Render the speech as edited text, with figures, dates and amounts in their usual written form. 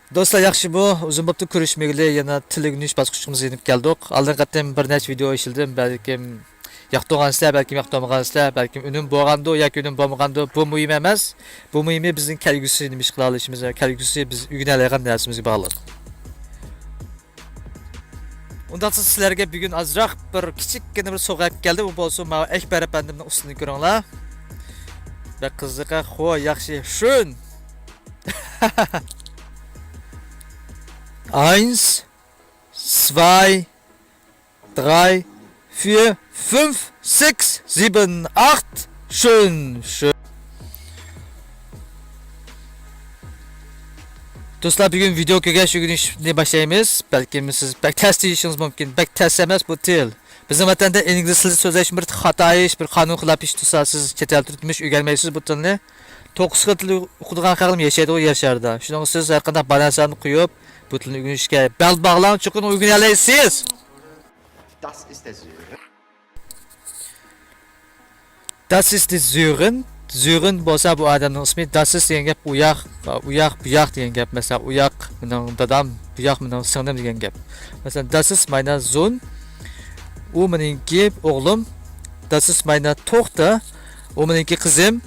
Do'stlar, yaxshi bu. Uzun bo'pti ko'rishmagili, yana til o'rganish bosqichimizga yetib keldik. Oldin qattam bir necha video ishildim, balkim yoqtirgansizlar, balkim yoqtirmagansizlar, balkim unum bo'lgandi yoki unum bo'lmagandi, bu muhim emas. Bu muhimi bizning kelgusi nima ish qila olishimiz va kelgusi biz o'rganadigan narsamizga bog'liq. Undan so'ng sizlarga bugun azroq bir kichikgina bir sovg'a keldi. Bu bo'lsa, men Akbar apandimning ustini ko'ringlar. Va qiziqa, xo'p, yaxshi, shun. Eins, zwei, drei, vier, fünf, sechs, sieben, acht. Schön, schön. Do'stlar, bugun video ko'rgash o'rganishni boshlaymiz. Balki siz bak test deyishingiz mumkin. Bak test emas, bu til. Bizim vatanda ingliz tilida so'zlash bir xato ish, bir qonun xilop ish tursa, siz chet el turmush o'rganmaysiz bu tilni. 9 xil til o'qigan xalqim yashaydi u yasharda. Shuning siz har qanday balansani qo'yib, bu tilni o'rganishga bel bog'lang, chuqur o'rgana olasiz. Das ist der Sören. Das ist die Sören. Sören bo'lsa bu odamning ismi. Das ist degan gap uyoq, buyoq degan gap. Masalan, uyoq mening dadam, buyoq mening singlim degan gap. Masalan, das ist meine Sohn. U meningki o'g'lim. Das ist meine Tochter. U meningki qizim.